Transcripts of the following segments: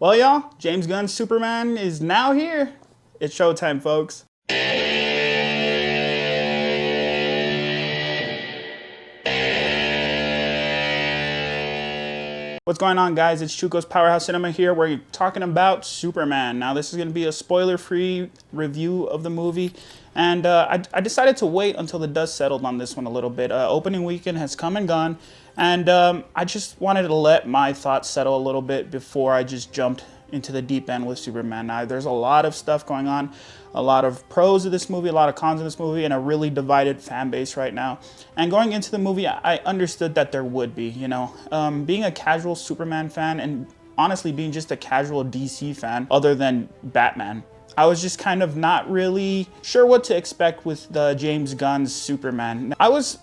Well, y'all, James Gunn's Superman is now here. It's showtime, folks. What's going on, guys? It's Chuco's Powerhouse Cinema here. We're talking about Superman. Now, this is going to be a spoiler-free review of the movie. And I decided to wait until the dust settled on this one a little bit. Opening weekend has come and gone. And I just wanted to let my thoughts settle a little bit before I just jumped into the deep end with Superman. Now, there's a lot of stuff going on, a lot of pros of this movie, a lot of cons of this movie, and a really divided fan base right now. And going into the movie, I understood that there would be, being a casual Superman fan and honestly being just a casual DC fan other than Batman, I was just kind of not really sure what to expect with the James Gunn's Superman. I was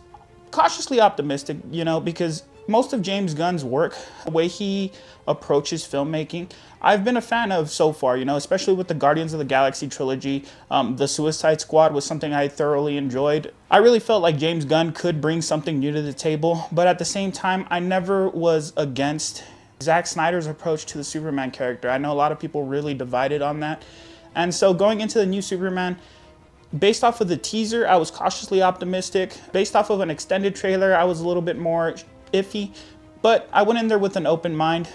cautiously optimistic, because most of James Gunn's work, the way he approaches filmmaking, I've been a fan of so far, especially with the Guardians of the Galaxy trilogy. The Suicide Squad was something I thoroughly enjoyed. I really felt like James Gunn could bring something new to the table, but at the same time, I never was against Zack Snyder's approach to the Superman character. I know a lot of people really divided on that. And so going into the new Superman, based off of the teaser, I was cautiously optimistic. Based off of an extended trailer, I was a little bit more iffy, but I went in there with an open mind.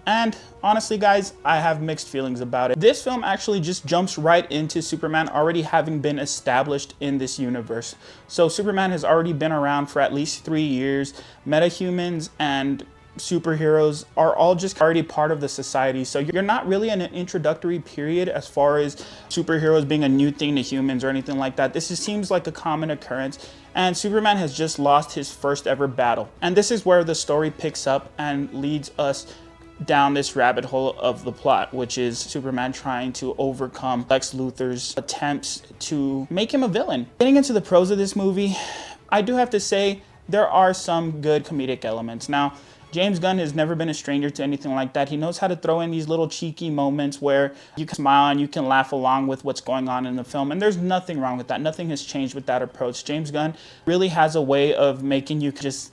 And honestly, guys, I have mixed feelings about it. This film actually just jumps right into Superman already having been established in this universe. So Superman has already been around for at least 3 years. Metahumans and superheroes are all just already part of the society. So you're not really in an introductory period as far as superheroes being a new thing to humans or anything like that. This seems like a common occurrence. And Superman has just lost his first ever battle. And this is where the story picks up and leads us down this rabbit hole of the plot, which is Superman trying to overcome Lex Luthor's attempts to make him a villain. Getting into the pros of this movie, I do have to say there are some good comedic elements. Now, James Gunn has never been a stranger to anything like that. He knows how to throw in these little cheeky moments where you can smile and you can laugh along with what's going on in the film. And there's nothing wrong with that. Nothing has changed with that approach. James Gunn really has a way of making you just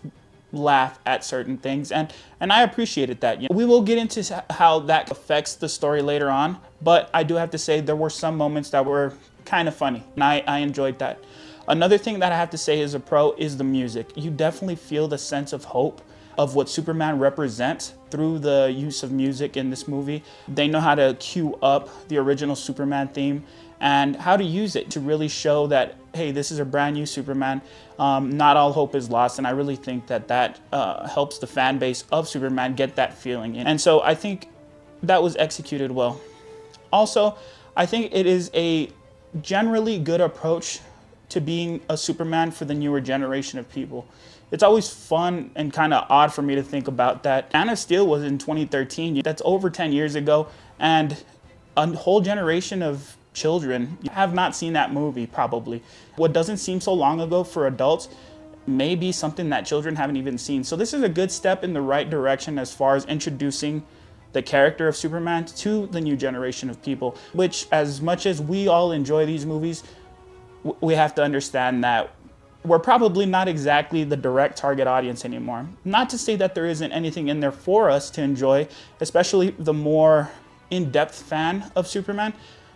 laugh at certain things, and I appreciated that. We will get into how that affects the story later on, but I do have to say there were some moments that were kind of funny, and I enjoyed that. Another thing that I have to say is a pro is the music. You definitely feel the sense of hope of what Superman represents through the use of music in this movie. They know how to cue up the original Superman theme and how to use it to really show that, hey, this is a brand new Superman. Not all hope is lost, and I really think that helps the fan base of Superman get that feeling. And so I think that was executed well. Also, I think it is a generally good approach to being a Superman for the newer generation of people. It's always fun and kind of odd for me to think about that. Man of Steel was in 2013. That's over 10 years ago, and a whole generation of children have not seen that movie, probably. What doesn't seem so long ago for adults may be something that children haven't even seen. So this is a good step in the right direction as far as introducing the character of Superman to the new generation of people, which, as much as we all enjoy these movies, we have to understand that we're probably not exactly the direct target audience anymore. Not to say that there isn't anything in there for us to enjoy, especially the more in-depth fan of Superman,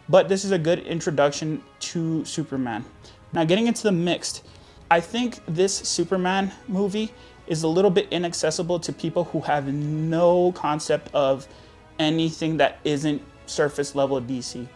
but this is a good introduction to Superman. Now, getting into the mixed, I think this Superman movie is a little bit inaccessible to people who have no concept of anything that isn't surface level DC.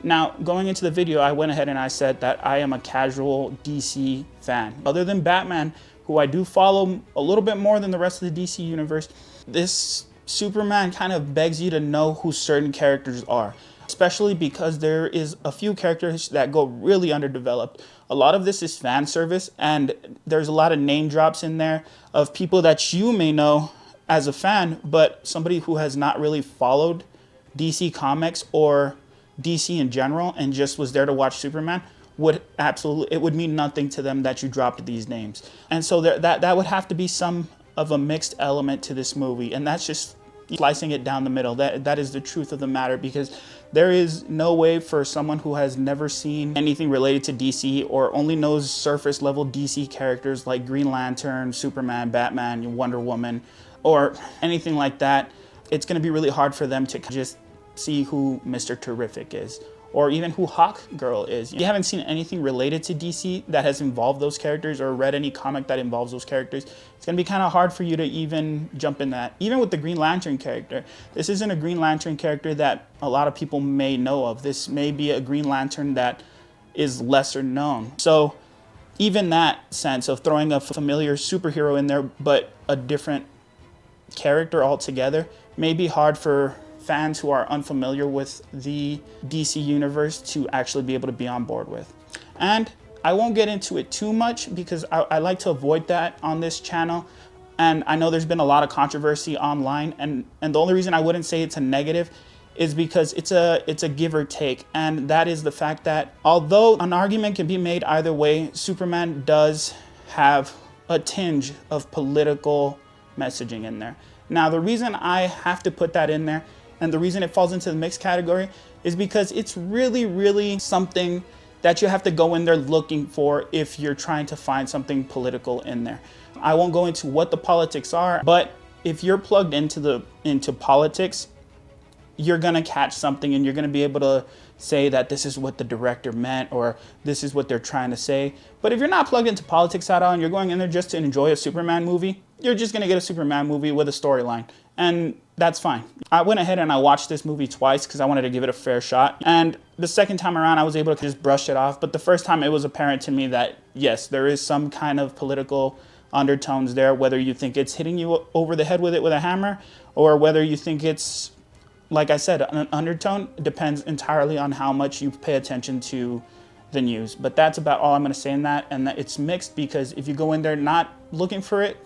Now, going into the video, I went ahead and I said that I am a casual DC fan. Other than Batman, who I do follow a little bit more than the rest of the DC universe, this Superman kind of begs you to know who certain characters are, especially because there is a few characters that go really underdeveloped. A lot of this is fan service, and there's a lot of name drops in there of people that you may know as a fan, but somebody who has not really followed DC Comics or DC in general and just was there to watch Superman it would mean nothing to them that you dropped these names. And so that would have to be some of a mixed element to this movie, and that's just slicing it down the middle. That is the truth of the matter, because there is no way for someone who has never seen anything related to DC or only knows surface level DC characters like Green Lantern, Superman, Batman, Wonder Woman, or anything like that, it's going to be really hard for them to just see who Mr. Terrific is, or even who Hawkgirl is. If you haven't seen anything related to DC that has involved those characters, or read any comic that involves those characters, it's gonna be kind of hard for you to even jump in that. Even with the Green Lantern character, this isn't a Green Lantern character that a lot of people may know of. This may be a Green Lantern that is lesser known. So even that sense of throwing a familiar superhero in there, but a different character altogether, may be hard for fans who are unfamiliar with the DC universe to actually be able to be on board with. And I won't get into it too much because I like to avoid that on this channel. And I know there's been a lot of controversy online, and the only reason I wouldn't say it's a negative is because it's a give or take. And that is the fact that although an argument can be made either way, Superman does have a tinge of political messaging in there. Now, the reason I have to put that in there, and the reason it falls into the mixed category, is because it's really something that you have to go in there looking for if you're trying to find something political in there. I won't go into what the politics are, but if you're plugged into politics, you're gonna catch something, and you're gonna be able to say that this is what the director meant, or this is what they're trying to say. But if you're not plugged into politics at all, and you're going in there just to enjoy a Superman movie, you're just gonna get a Superman movie with a storyline, and that's fine. I went ahead and I watched this movie twice because I wanted to give it a fair shot. And the second time around, I was able to just brush it off. But the first time, it was apparent to me that, yes, there is some kind of political undertones there, whether you think it's hitting you over the head with it with a hammer, or whether you think it's, like I said, an undertone. Depends entirely on how much you pay attention to the news. But that's about all I'm going to say in that. And that it's mixed, because if you go in there not looking for it,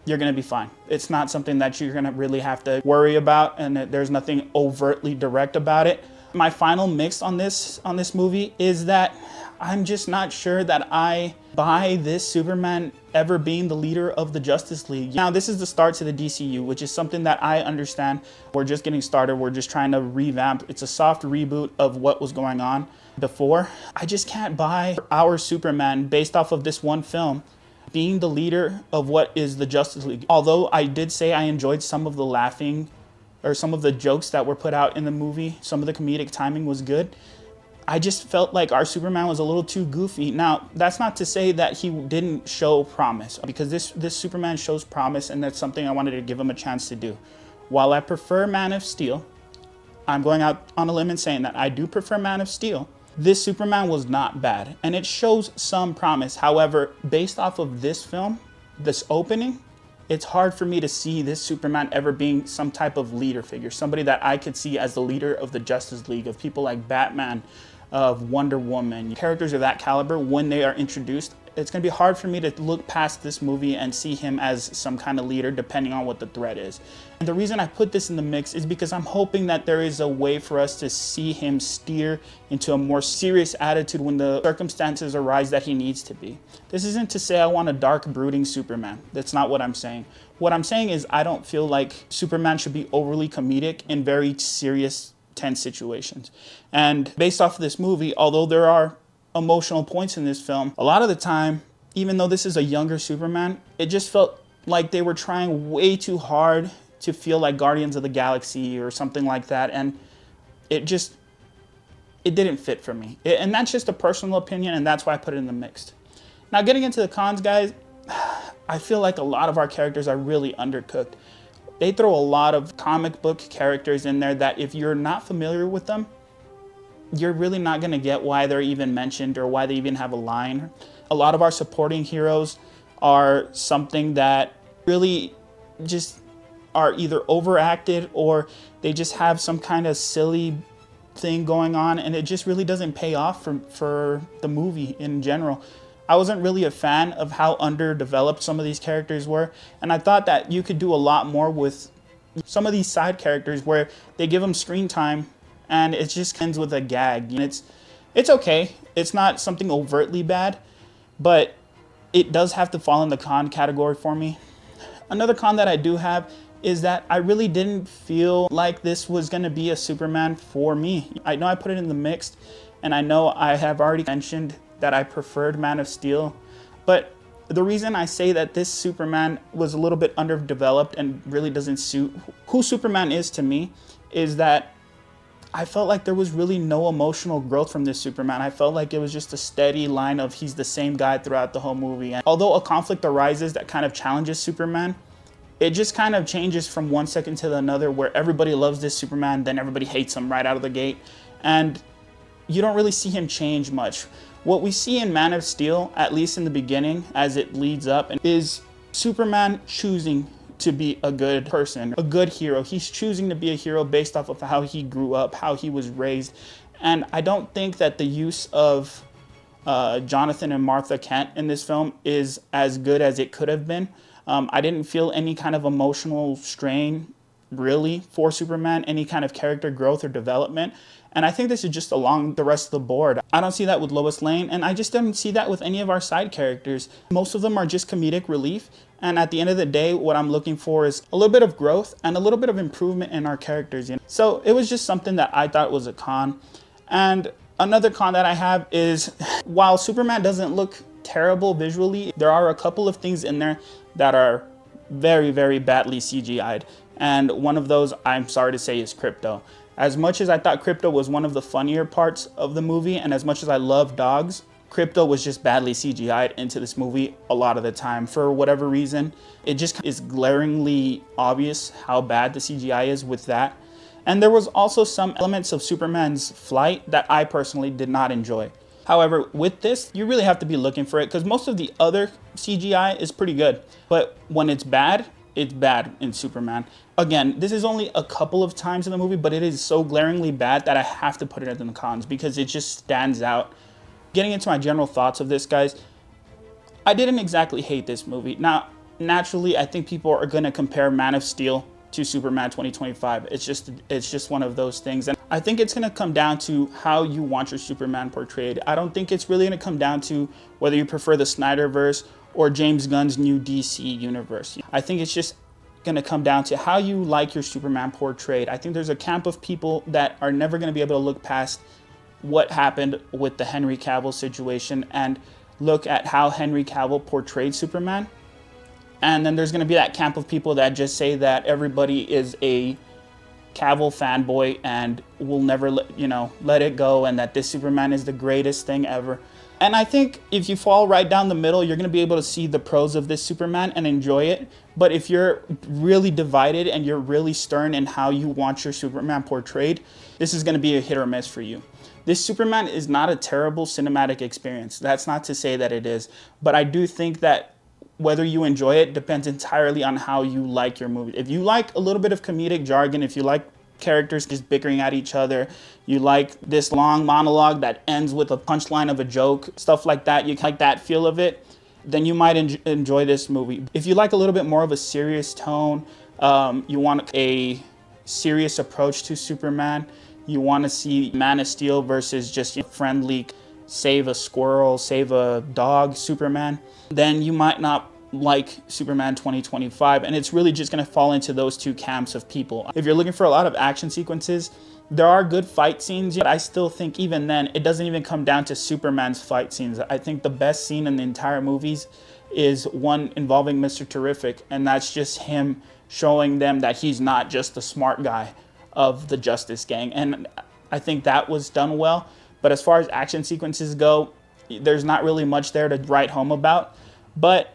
you're going to be fine. It's not something that you're going to really have to worry about, and there's nothing overtly direct about it. My final mix on this movie is that I'm just not sure that I buy this Superman ever being the leader of the Justice League. Now, this is the start to the DCU, which is something that I understand. We're just getting started. We're just trying to revamp. It's a soft reboot of what was going on before. I just can't buy our Superman based off of this one film being the leader of what is the Justice League. Although I did say I enjoyed some of the laughing, or some of the jokes that were put out in the movie, some of the comedic timing was good, I just felt like our Superman was a little too goofy. Now, that's not to say that he didn't show promise, because this Superman shows promise, and that's something I wanted to give him a chance to do. While I prefer Man of Steel, I'm going out on a limb and saying that I do prefer Man of Steel, this Superman was not bad, and it shows some promise. However, based off of this film, this opening, it's hard for me to see this Superman ever being some type of leader figure, somebody that I could see as the leader of the Justice League, of people like Batman, of Wonder Woman, characters of that caliber. When they are introduced, it's going to be hard for me to look past this movie and see him as some kind of leader, depending on what the threat is. And the reason I put this in the mix is because I'm hoping that there is a way for us to see him steer into a more serious attitude when the circumstances arise that he needs to be. This isn't to say I want a dark, brooding Superman. That's not what I'm saying. What I'm saying is I don't feel like Superman should be overly comedic in very serious, tense situations. And based off of this movie, although there are emotional points in this film, a lot of the time, even though this is a younger Superman, it just felt like they were trying way too hard to feel like Guardians of the Galaxy or something like that, and it didn't fit for me. And that's just a personal opinion, and that's why I put it in the mixed. Now, getting into the cons, guys, I feel like a lot of our characters are really undercooked. They throw a lot of comic book characters in there that if you're not familiar with them, you're really not going to get why they're even mentioned or why they even have a line. A lot of our supporting heroes are something that really just are either overacted, or they just have some kind of silly thing going on, and it just really doesn't pay off for the movie in general. I wasn't really a fan of how underdeveloped some of these characters were, and I thought that you could do a lot more with some of these side characters where they give them screen time and it just ends with a gag. And it's okay. It's not something overtly bad, but it does have to fall in the con category for me. Another con that I do have is that I really didn't feel like this was going to be a Superman for me. I know I put it in the mixed, and I know I have already mentioned that I preferred Man of Steel, but The reason I say that this Superman was a little bit underdeveloped and really doesn't suit who Superman is to me is that I felt like there was really no emotional growth from this Superman. I felt like it was just a steady line of he's the same guy throughout the whole movie. And although a conflict arises that kind of challenges Superman, it just kind of changes from one second to another where everybody loves this Superman, then everybody hates him right out of the gate. And you don't really see him change much. What we see in Man of Steel, at least in the beginning, as it leads up, is Superman choosing to be a good person, a good hero. He's choosing to be a hero based off of how he grew up, how he was raised. And I don't think that the use of Jonathan and Martha Kent in this film is as good as it could have been. I didn't feel any kind of emotional strain really for Superman, any kind of character growth or development. And I think this is just along the rest of the board. I don't see that with Lois Lane, and I just don't see that with any of our side characters. Most of them are just comedic relief, and at the end of the day, what I'm looking for is a little bit of growth and a little bit of improvement in our characters. So it was just something that I thought was a con. And another con that I have is, while Superman doesn't look terrible visually, there are a couple of things in there that are very, very badly CGI'd. And one of those, I'm sorry to say, is Krypto. As much as I thought Krypto was one of the funnier parts of the movie, and as much as I love dogs, Krypto was just badly CGI'd into this movie a lot of the time. For whatever reason, it just is glaringly obvious how bad the CGI is with that. And there was also some elements of Superman's flight that I personally did not enjoy. However, with this, you really have to be looking for it because most of the other CGI is pretty good. But when it's bad in Superman. Again, this is only a couple of times in the movie, but it is so glaringly bad that I have to put it in the cons because it just stands out. Getting into my general thoughts of this, guys, I didn't exactly hate this movie. Now, naturally, I think people are going to compare Man of Steel to Superman 2025. It's just one of those things. And I think it's going to come down to how you want your Superman portrayed. I don't think it's really going to come down to whether you prefer the Snyderverse or James Gunn's new DC universe. I think it's just going to come down to how you like your Superman portrayed. I think there's a camp of people that are never going to be able to look past what happened with the Henry Cavill situation and look at how Henry Cavill portrayed Superman. And then there's going to be that camp of people that just say that everybody is a Cavill fanboy and will never let it go, and that this Superman is the greatest thing ever. And I think if you fall right down the middle, you're going to be able to see the pros of this Superman and enjoy it. But if you're really divided and you're really stern in how you want your Superman portrayed, this is going to be a hit or miss for you. This Superman is not a terrible cinematic experience. That's not to say that it is. But I do think that whether you enjoy it depends entirely on how you like your movie. If you like a little bit of comedic jargon, if you like characters just bickering at each other, you like this long monologue that ends with a punchline of a joke, stuff like that, you like that feel of it, then you might enjoy this movie. If you like a little bit more of a serious tone, you want a serious approach to Superman, you want to see Man of Steel versus just friendly, save a squirrel, save a dog Superman, then you might not like Superman 2025, and it's really just going to fall into those two camps of people. If you're looking for a lot of action sequences, there are good fight scenes, but I still think even then, it doesn't even come down to Superman's fight scenes. I think the best scene in the entire movies is one involving Mr. Terrific, and that's just him showing them that he's not just the smart guy of the Justice Gang, and I think that was done well. But as far as action sequences go, there's not really much there to write home about. But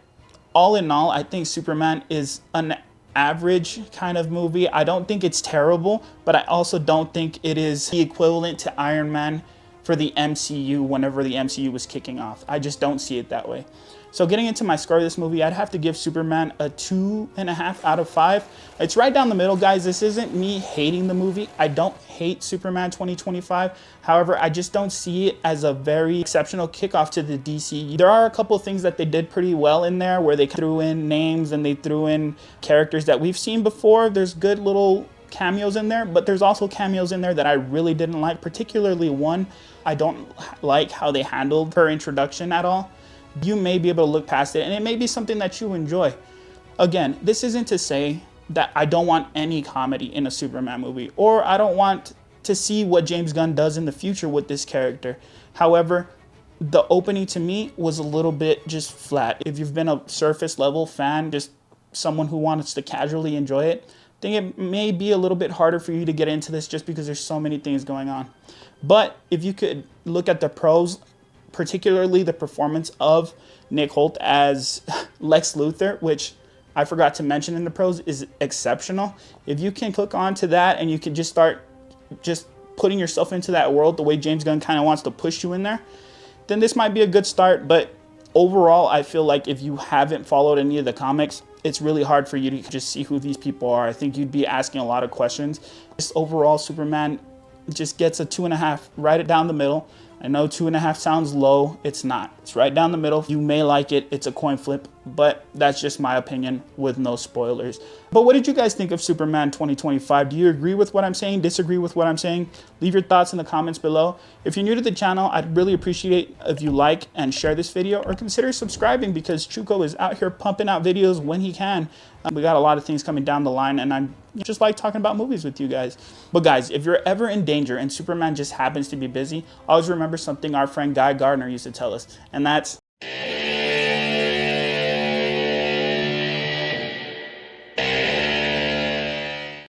all in all, I think Superman is an average kind of movie. I don't think it's terrible, but I also don't think it is the equivalent to Iron Man for the MCU whenever the MCU was kicking off. I just don't see it that way. So getting into my score of this movie, I'd have to give Superman a 2.5 out of 5. It's right down the middle, guys. This isn't me hating the movie. I don't hate Superman 2025. However, I just don't see it as a very exceptional kickoff to the DC. There are a couple of things that they did pretty well in there where they threw in names and they threw in characters that we've seen before. There's good little cameos in there, but there's also cameos in there that I really didn't like, particularly one. I don't like how they handled her introduction at all. You may be able to look past it, and it may be something that you enjoy. Again, this isn't to say that I don't want any comedy in a Superman movie, or I don't want to see what James Gunn does in the future with this character. However, the opening to me was a little bit just flat. If you've been a surface level fan, just someone who wants to casually enjoy it, I think it may be a little bit harder for you to get into this just because there's so many things going on. But if you could look at the pros, particularly the performance of Nick Holt as Lex Luthor, which I forgot to mention in the pros, is exceptional. If you can click on to that and you can just start just putting yourself into that world the way James Gunn kind of wants to push you in there, then this might be a good start. But overall, I feel like if you haven't followed any of the comics, it's really hard for you to just see who these people are. I think you'd be asking a lot of questions. Just overall, Superman just gets a 2.5, right down the middle. I know 2.5 sounds low. It's not. It's right down the middle. You may like it. It's a coin flip, but that's just my opinion with no spoilers. But what did you guys think of Superman 2025? Do you agree with what I'm saying? Disagree with what I'm saying? Leave your thoughts in the comments below. If you're new to the channel, I'd really appreciate if you like and share this video, or consider subscribing, because Chuco is out here pumping out videos when he can. We got a lot of things coming down the line, and I'm just like talking about movies with you guys. But guys, if you're ever in danger and Superman just happens to be busy, always remember something our friend Guy Gardner used to tell us, and that's